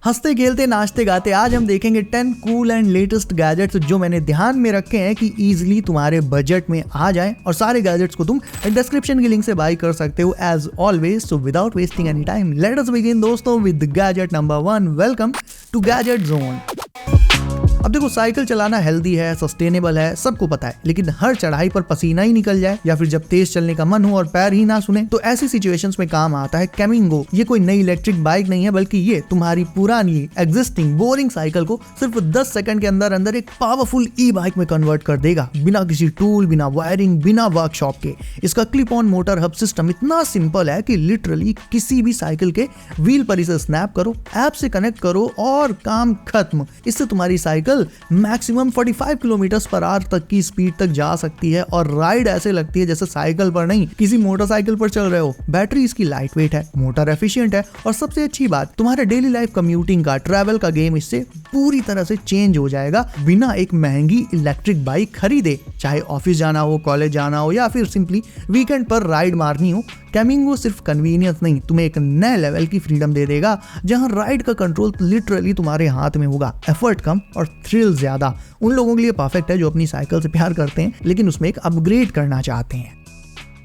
हंसते खेलते नाचते गाते आज हम देखेंगे 10 कूल एंड लेटेस्ट गैजेट्स जो मैंने ध्यान में रखे हैं कि इजीली तुम्हारे बजट में आ जाएं और सारे गैजेट्स को तुम डिस्क्रिप्शन की लिंक से बाय कर सकते हो as always. So without wasting any time let us begin दोस्तों with gadget number 1। Welcome to gadget zone. अब देखो, साइकिल चलाना हेल्दी है, सस्टेनेबल है, सबको पता है, लेकिन हर चढ़ाई पर पसीना ही निकल जाए या फिर जब तेज चलने का मन हो और पैर ही ना सुने तो ऐसी सिचुएशंस में काम आता है कैमिंगो। ये कोई नई इलेक्ट्रिक बाइक नहीं है, बल्कि ये तुम्हारी पुरानी एग्जिस्टिंग बोरिंग साइकिल को सिर्फ 10 सेकंड के अंदर अंदर एक पावरफुल ई बाइक में कन्वर्ट कर देगा, बिना किसी टूल, बिना वायरिंग, बिना वर्कशॉप के। इसका clip on motor hub system इतना सिंपल है कि लिटरली किसी भी साइकिल के व्हील पर इसे स्नैप करो, ऐप से कनेक्ट करो और काम खत्म। इससे तुम्हारी साइकिल मैक्सिमम 45 किलोमीटर/आवर तक की स्पीड तक जा सकती है और राइड ऐसे लगती है जैसे साइकिल पर नहीं, किसी मोटरसाइकिल पर चल रहे हो। बैटरी इसकी लाइट वेट है, मोटर एफिशिएंट है और सबसे अच्छी बात, तुम्हारे डेली लाइफ कम्यूटिंग का, ट्रैवल का गेम इससे पूरी तरह से चेंज हो जाएगा बिना एक महंगी इलेक्ट्रिक बाइक खरीदे। चाहे ऑफिस जाना हो, कॉलेज जाना हो या फिर सिंपली वीकेंड पर राइड मारनी हो, कैमिंगो सिर्फ कन्वीनियंस नहीं, तुम्हें एक नए लेवल की फ्रीडम दे देगा जहां राइड का कंट्रोल लिटरली तुम्हारे हाथ में होगा। एफर्ट कम और थ्रिल ज्यादा। उन लोगों के लिए परफेक्ट है जो अपनी साइकिल से प्यार करते हैं लेकिन उसमें एक अपग्रेड करना चाहते हैं।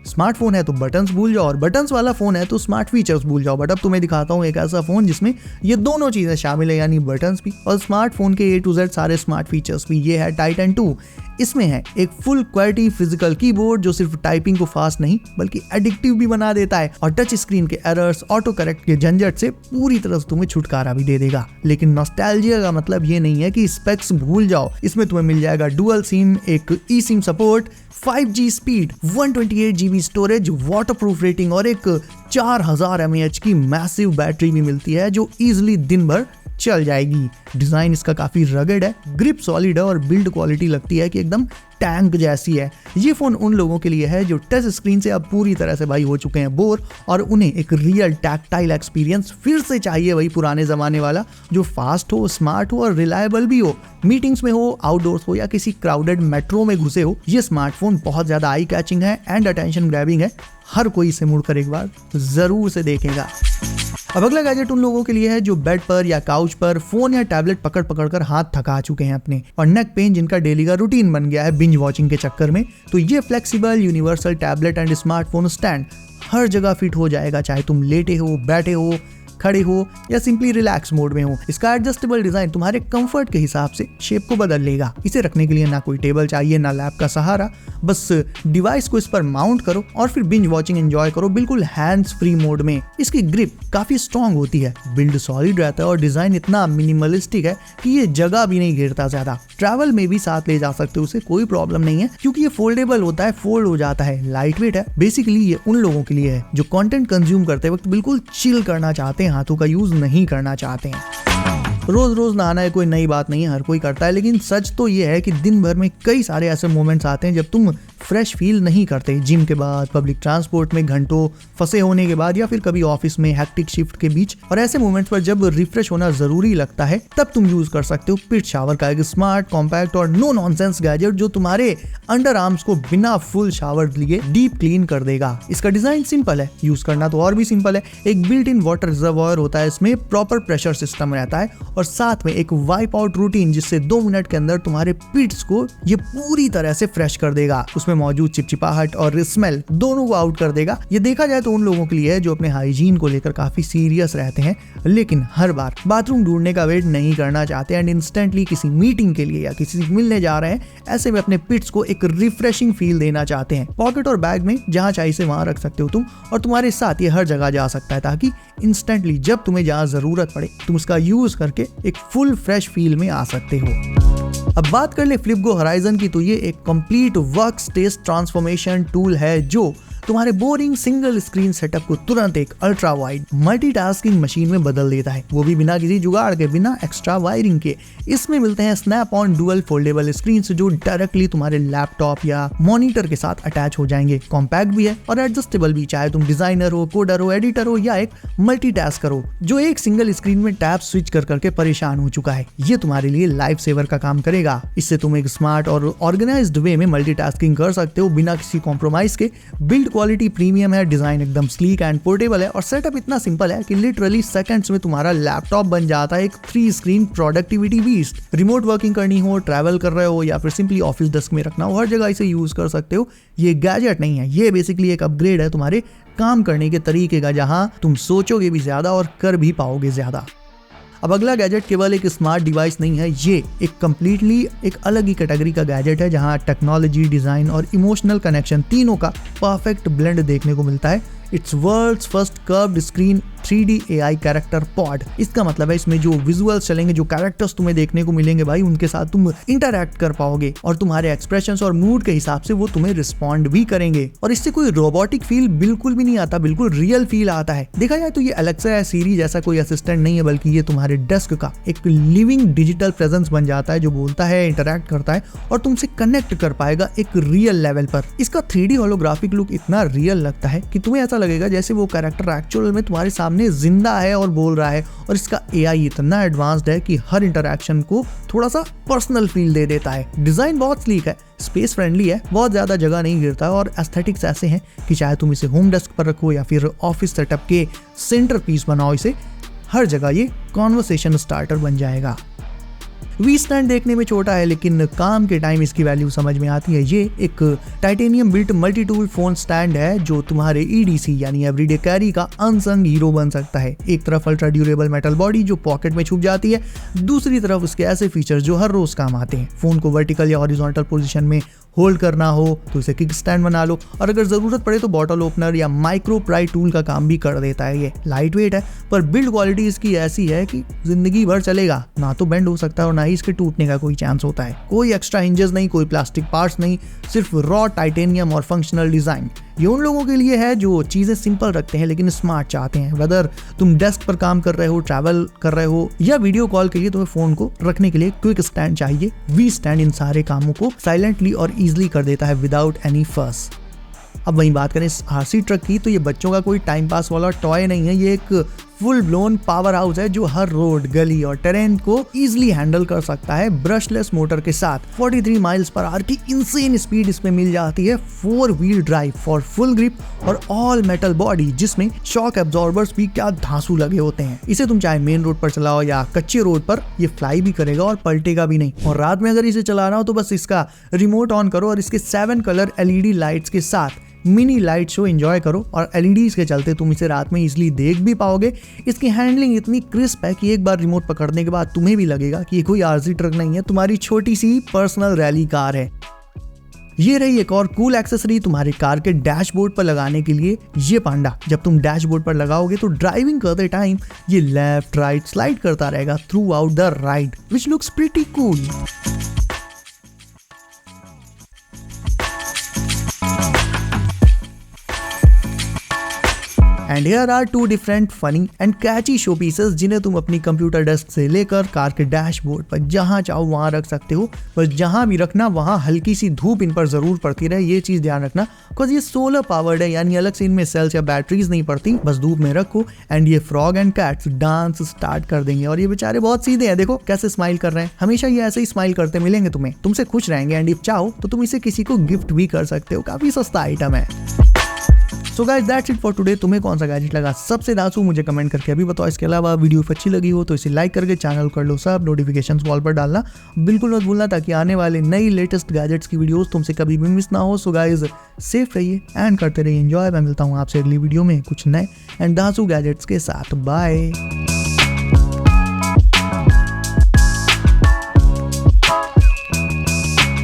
स्मार्टफोन है तो बटन्स भूल जाओ और बटन्स वाला फोन है तो स्मार्ट फीचर्स भूल जाओ। बट अब तुम्हें दिखाता हूँ एक ऐसा फोन जिसमें ये दोनों चीजें शामिल है, यानी बटन्स भी और स्मार्टफोन के A to Z सारे स्मार्ट फीचर्स भी। ये है टाइटन 2। इसमें है एक फुल क्वालिटी फिजिकल कीबोर्ड जो सिर्फ टाइपिंग को फास्ट नहीं बल्कि एडिक्टिव भी बना देता है और टच स्क्रीन के एरर्स, ऑटो करेक्ट के झंझट से पूरी तरह से तुम्हें छुटकारा भी दे देगा। लेकिन नॉस्टैल्जिया का मतलब ये नहीं है कि स्पेक्स भूल जाओ। इसमें तुम्हें मिल जाएगा डुअल सिम, एक e sim support, 5G speed, 128 GB storage, waterproof rating और एक 4000 mAh की मैसिव बैटरी भी मिलती है जो इजिली दिन भर चल जाएगी। डिजाइन इसका काफी रगड़ है, ग्रिप सॉलिड है और बिल्ड क्वालिटी लगती है कि एकदम टैंक जैसी है। ये फोन उन लोगों के लिए है जो टच स्क्रीन से अब पूरी तरह से भाई हो चुके हैं बोर और उन्हें एक रियल टैक्टाइल एक्सपीरियंस फिर से चाहिए, वही पुराने जमाने वाला जो फास्ट हो, स्मार्ट हो और रिलायबल भी हो। मीटिंग्स में हो, आउटडोर्स हो या किसी क्राउडेड मेट्रो में घुसे हो, ये स्मार्टफोन बहुत ज्यादा आई कैचिंग है एंड अटेंशन ग्रैबिंग है। हर कोई इसे मुड़कर एक बार जरूर से देखेगा। अब अगला गैजेट उन लोगों के लिए है जो बेड पर या काउच पर फोन या टैबलेट पकड़ पकड़ कर हाथ थका चुके हैं अपने और नेक पेन जिनका डेली का रूटीन बन गया है बिंज वॉचिंग के चक्कर में। तो ये flexible universal tablet and smartphone stand हर जगह फिट हो जाएगा, चाहे तुम लेटे हो, बैठे हो, खड़े हो या सिंपली रिलैक्स मोड में हो। इसका एडजस्टेबल डिजाइन तुम्हारे कंफर्ट के हिसाब से शेप को बदल लेगा। इसे रखने के लिए ना कोई टेबल चाहिए, ना लैप का सहारा, बस डिवाइस को इस पर माउंट करो और फिर बिंज वॉचिंग एंजॉय करो बिल्कुल हैंड्स फ्री मोड में। इसकी ग्रिप काफी स्ट्रॉन्ग होती है, बिल्ड सॉलिड रहता है और डिजाइन इतना मिनिमलिस्टिक है कि ये जगह भी नहीं घेरता ज्यादा। ट्रैवल में भी साथ ले जा सकते हो, उसे कोई प्रॉब्लम नहीं है क्योंकि ये फोल्डेबल होता है, फोल्ड हो जाता है, लाइट वेट है। बेसिकली ये उन लोगों के लिए है जो कंटेंट कंज्यूम करते वक्त बिल्कुल चिल करना चाहते हैं, हाथों का यूज नहीं करना चाहते हैं। रोज रोज नहाना है कोई नई बात नहीं है, हर कोई करता है, लेकिन सच तो ये है कि दिन भर में कई सारे ऐसे मोमेंट्स आते हैं जब तुम फ्रेश फील नहीं करते। जिम के बाद, पब्लिक ट्रांसपोर्ट में घंटों फंसे होने के बाद या फिर कभी ऑफिस में हैक्टिक शिफ्ट के बीच, और ऐसे मोमेंट्स पर जब रिफ्रेश होना जरूरी लगता है तब तुम यूज कर सकते हो पिट शावर का एक स्मार्ट, कॉम्पैक्ट और नो नॉनसेंस गैजेट जो तुम्हारे अंडर आर्म्स को बिना फुल शावर लिए डीप क्लीन कर देगा। इसका डिजाइन सिंपल है, यूज करना तो और भी सिंपल है। एक बिल्ट इन वाटर रिजर्वॉयर होता है, इसमें प्रॉपर प्रेशर सिस्टम रहता है और साथ में एक वाइप आउट रूटीन जिससे 2 मिनट के अंदर तुम्हारे पिट्स को ये पूरी तरह से फ्रेश कर देगा। उसमें मौजूद चिपचिपाहट और स्मेल दोनों को आउट कर देगा। ये देखा जाए तो उन लोगों के लिए है जो अपने हाइजीन को लेकर काफी सीरियस रहते हैं लेकिन हर बार बाथरूम ढूंढने का वेट नहीं करना चाहते एंड इंस्टेंटली किसी मीटिंग के लिए या किसी से मिलने जा रहे हैं, ऐसे में अपने पिट्स को एक रिफ्रेशिंग फील देना चाहते हैं। पॉकेट और बैग में जहां चाहिए से वहां रख सकते हो तुम और तुम्हारे साथ ये हर जगह जा सकता है ताकि इंस्टेंटली जब तुम्हें जहां जरूरत पड़े तुम उसका यूज करके एक फुल फ्रेश फील में आ सकते हो। अब बात कर ले फ्लिपगो होराइजन की, तो ये एक complete work space transformation tool है जो तुम्हारे बोरिंग सिंगल स्क्रीन सेटअप को तुरंत एक अल्ट्रा वाइड मल्टीटास्किंग मशीन में बदल देता है, वो भी बिना किसी जुगाड़ के, बिना एक्स्ट्रा वायरिंग के। इसमें मिलते हैं snap on dual foldable screen जो डायरेक्टली तुम्हारे लैपटॉप या मॉनिटर के साथ अटैच हो जाएंगे। कॉम्पैक्ट भी है और एडजस्टेबल भी, चाहे तुम डिजाइनर हो, कोडर हो, एडिटर हो या एक मल्टीटास्कर हो जो एक सिंगल स्क्रीन में टैब स्विच कर करके परेशान हो चुका है। ये तुम्हारे लिए लाइफ सेवर का काम करेगा। इससे तुम एक स्मार्ट और ऑर्गेनाइज्ड वे में मल्टीटास्किंग कर सकते हो बिना किसी कॉम्प्रोमाइज के। बिल्ड क्वालिटी प्रीमियम है, डिजाइन एकदम स्लीक एंड पोर्टेबल है और सेटअप इतना सिंपल है कि लिटरली सेकंड्स में तुम्हारा लैपटॉप बन जाता है एक 3 screen productivity beast. Remote working करनी हो, ट्रैवल कर रहे हो या फिर सिंपली ऑफिस डेस्क में रखना हो, हर जगह इसे यूज कर सकते हो। ये गैजेट नहीं है, ये बेसिकली एक अपग्रेड है तुम्हारे काम करने के तरीके का, जहां तुम सोचोगे भी ज्यादा और कर भी पाओगे ज्यादा। अब अगला गैजेट केवल एक स्मार्ट डिवाइस नहीं है, ये एक कंप्लीटली एक अलग ही कैटेगरी का गैजेट है, जहां टेक्नोलॉजी, डिजाइन और इमोशनल कनेक्शन तीनों का परफेक्ट ब्लेंड देखने को मिलता है। It's world's first curved screen 3D AI character pod. इसका मतलब है इसमें जो विजुअल्स चलेंगे, जो कैरेक्टर्स तुम्हें देखने को मिलेंगे भाई, उनके साथ तुम इंटरैक्ट कर पाओगे और तुम्हारे एक्सप्रेशंस और मूड के हिसाब से वो तुम्हें रिस्पॉन्ड भी करेंगे। और इससे कोई रोबोटिक फील बिल्कुल भी नहीं आता, बिल्कुल रियल फील आता है। देखा जाए तो ये अलेक्सा या सीरी जैसा कोई असिस्टेंट नहीं है, बल्कि ये तुम्हारे डेस्क का एक लिविंग डिजिटल प्रेजेंस बन जाता है, जो बोलता है, इंटरैक्ट करता है और तुमसे कनेक्ट कर पाएगा एक रियल लेवल पर। इसका 3D होलोग्राफिक लुक इतना रियल लगता है कि तुम्हें ऐसा लगेगा जैसे वो कैरेक्टर एक्चुअल में तुम्हारे सामने जिंदा है और बोल रहा है। और इसका AI इतना एडवांस्ड है कि हर इंटरैक्शन को थोड़ा सा पर्सनल फील दे देता है। डिजाइन बहुत स्लीक है, स्पेस फ्रेंडली है, बहुत ज्यादा जगह नहीं गिरता और एस्थेटिक्स ऐसे हैं कि चाहे तुम इसे होम डेस्क पर रखो या फिर ऑफिस सेटअप के सेंटर पीस बनाओ, इसे हर जगह ये कॉन्वर्सेशन स्टार्टर बन जाएगा। वी स्टैंड देखने में छोटा है, लेकिन काम के टाइम इसकी वैल्यू समझ में आती है। ये एक titanium built multi tool phone stand है, जो तुम्हारे EDC यानी एवरीडे कैरी का अनसंग हीरो बन सकता है। एक तरफ अल्ट्रा ड्यूरेबल मेटल बॉडी जो पॉकेट में छुप जाती है, दूसरी तरफ उसके ऐसे फीचर्स जो हर रोज काम आते हैं। फोन को वर्टिकल या हॉरिजॉन्टल पोजीशन में होल्ड करना हो तो इसे किक स्टैंड बना लो, और अगर जरूरत पड़े तो बॉटल ओपनर या माइक्रो प्राई टूल का काम भी कर देता है। ये लाइट वेट है, पर बिल्ड क्वालिटी इसकी ऐसी है कि जिंदगी भर चलेगा, ना तो बेंड हो सकता है और ना ही इसके टूटने का कोई चांस होता है। कोई एक्स्ट्रा हिंजेस नहीं, कोई प्लास्टिक पार्ट्स नहीं, सिर्फ रॉ टाइटेनियम और फंक्शनल डिजाइन। ये उन लोगों के लिए है जो चीजें सिंपल रखते हैं लेकिन स्मार्ट चाहते हैं। वेदर तुम डेस्क पर काम कर रहे हो, ट्रैवल कर रहे हो या वीडियो कॉल के लिए तुम्हें फोन को रखने के लिए क्विक स्टैंड चाहिए, वी स्टैंड इन सारे कामों को साइलेंटली और इजीली कर देता है विदाउट एनी फस। अब वहीं बात करें RC ट्रक की, तो ये बच्चों का कोई टाइम पास वाला टॉय नहीं है, ये एक फुल ब्लोन पावर हाउस है जो हर रोड, गली और टेरेन को इजीली हैंडल कर सकता है। ब्रशलेस मोटर के साथ 43 माइल्स पर आवर की इंसेन स्पीड इसमें मिल जाती है। 4 wheel drive for full grip और ऑल मेटल बॉडी, जिसमें शॉक एब्जॉर्बर्स भी क्या धांसू लगे होते हैं। इसे तुम चाहे मेन रोड पर चलाओ या कच्चे रोड पर, ये फ्लाई भी करेगा और पलटेगा भी नहीं। और रात में अगर इसे चलाना हो तो बस इसका रिमोट ऑन करो और इसके 7 कलर LED लाइट्स के साथ मिनी लाइट शो एंजॉय करो, और LEDs के चलते तुम इसे रात में इजीली देख भी पाओगे। इसकी हैंडलिंग इतनी क्रिस्प है कि एक बार रिमोट पकड़ने के बाद तुम्हें भी लगेगा कि ये कोई RC ट्रक नहीं है, तुम्हारी छोटी सी पर्सनल रैली कार है। ये रही एक और कूल एक्सेसरी तुम्हारे कार के डैशबोर्ड पर लगाने के लिए, ये पांडा। जब तुम डैशबोर्ड पर लगाओगे तो ड्राइविंग करते टाइम ये लेफ्ट राइट स्लाइड करता रहेगा throughout the ride, which looks pretty cool. And here are 2 different funny and catchy showpieces, जिन्हें तुम अपनी कंप्यूटर डेस्क से लेकर कार के डैशबोर्ड पर जहां चाहो वहां रख सकते हो। बस जहां भी रखना वहां हल्की सी धूप इन पर जरूर पड़ती रहे, ये चीज ध्यान रखना, बिकॉज ये सोलर पावर्ड है, यानी अलग से इनमें सेल्स या बैटरीज नहीं पड़ती। बस धूप में रखो एंड ये frog and cats dance start कर देंगे। और ये बेचारे बहुत सीधे हैं, देखो कैसे स्माइल कर रहे हैं। हमेशा ये ऐसे ही स्माइल करते मिलेंगे तुम्हें, तुमसे खुश रहेंगे। एंड इफ चाहो तो तुम इसे किसी को गिफ्ट भी कर सकते हो, काफी सस्ता आइटम है। So guys that's it for today. तुम्हें कौन सा गैजेट लगा सबसे दांसू, मुझे कमेंट करके अभी बताओ। इसके अलावा वीडियो अच्छी लगी हो तो इसे लाइक करके चैनल कर लो सब, नोटिफिकेशंस वॉल पर डालना बिल्कुल मत भूलना, ताकि आने वाले नई लेटेस्ट गैजेट्स की वीडियोस तुमसे कभी भी मिस ना हो। सो गाइस सेफ रहिए एंड करते रहिए एंजॉय। मैं मिलता हूँ आपसे अगली वीडियो में कुछ नए एंड दांसू गैजेट्स के साथ। बाय।